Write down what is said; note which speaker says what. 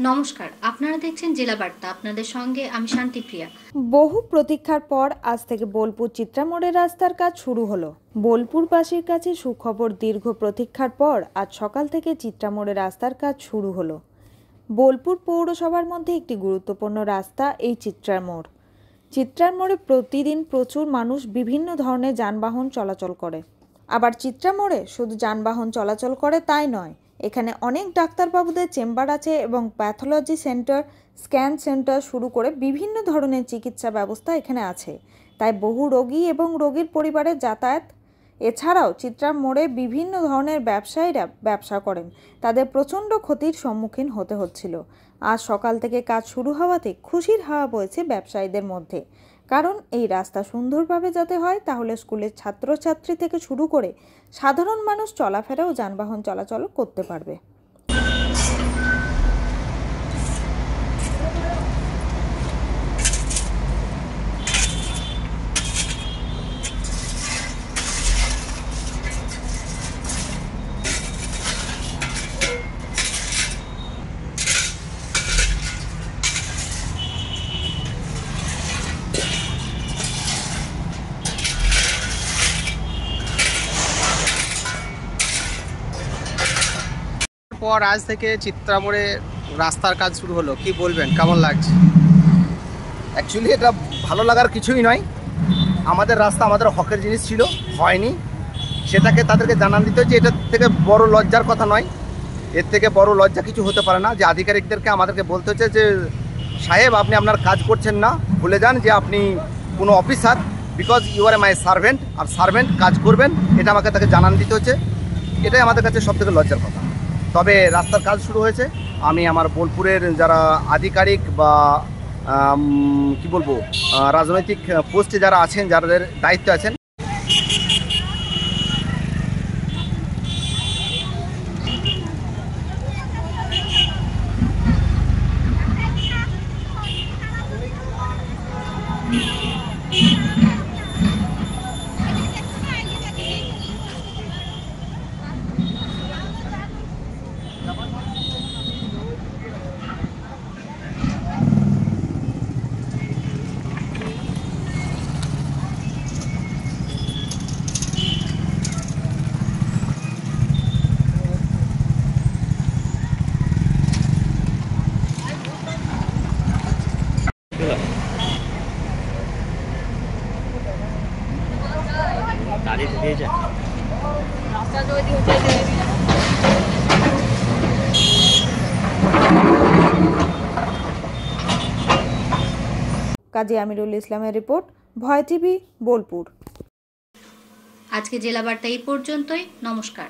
Speaker 1: নমস্কার, আপনারা দেখছেন জেলা বার্তা। আপনাদের সঙ্গে আমি শান্তিপ্রিয়া।
Speaker 2: বহু প্রতীক্ষার পর আজ থেকে বোলপুর চিত্রামোড়ের রাস্তার কাজ শুরু হলো। বোলপুরবাসীর কাছে সুখবর, দীর্ঘ প্রতীক্ষার পর আজ সকাল থেকে চিত্রামোড়ের রাস্তার কাজ শুরু হলো। বোলপুর পৌরসভার মধ্যে একটি গুরুত্বপূর্ণ রাস্তা এই চিত্রামোড়। চিত্রামোড়ে প্রতিদিন প্রচুর মানুষ বিভিন্ন ধরনের যানবাহন চলাচল করে। আবার চিত্রামোড়ে শুধু যানবাহন চলাচল করে তাই নয়, এখানে অনেক ডাক্তারবাবুদের চেম্বার আছে এবং প্যাথোলজি সেন্টার, স্ক্যান সেন্টার শুরু করে বিভিন্ন ধরনের চিকিৎসা ব্যবস্থা এখানে আছে। তাই বহু রোগী এবং রোগীর পরিবারের যাতায়াত। এছাড়াও চিত্রামোড়ে বিভিন্ন ধরনের ব্যবসায়ীরা ব্যবসা করেন, তাদের প্রচণ্ড ক্ষতির সম্মুখীন হতে হচ্ছিল। আজ সকাল থেকে কাজ শুরু হওয়াতে খুশির হাওয়া বইছে ব্যবসায়ীদের মধ্যে। কারণ এই রাস্তা সুন্দরভাবে যাতে হয়, তাহলে স্কুলের ছাত্রছাত্রী থেকে শুরু করে সাধারণ মানুষ চলাফেরা ও যানবাহন চলাচল করতে পারবে।
Speaker 3: পর আজ থেকে চিত্রামোড়ে রাস্তার কাজ শুরু হলো, কি বলবেন, কেমন লাগছে?
Speaker 4: অ্যাকচুয়ালি এটা ভালো লাগার কিছুই নয়। আমাদের রাস্তা আমাদের হকের জিনিস ছিল, হয়নি, সেটাকে তাদেরকে জানান দিতে হচ্ছে। এটার থেকে বড় লজ্জার কথা নয়, এর থেকে বড় লজ্জা কিছু হতে পারে না যে আধিকারিকদেরকে আমাদেরকে বলতে হচ্ছে যে সাহেব আপনি আপনার কাজ করছেন না, ভুলে যান যে আপনি কোনো officer, because you are my servant, আর সার্ভেন্ট কাজ করবেন, এটা আমাকে তাকে জানান দিতে হচ্ছে। এটাই আমাদের কাছে সবথেকে লজ্জার কথা। তবে রাস্তার কাজ শুরু হয়েছে। আমি আমার বোলপুরের যারা আধিকারিক বা কি বলবো রাজনৈতিক পোস্টে যারা আছেন, যাদের দায়িত্ব আছেন,
Speaker 2: কাজী আমিরুল ইসলামের রিপোর্ট, ভয় টিভি, বোলপুর।
Speaker 1: আজকে জেলা বার্তা এই পর্যন্তই। নমস্কার।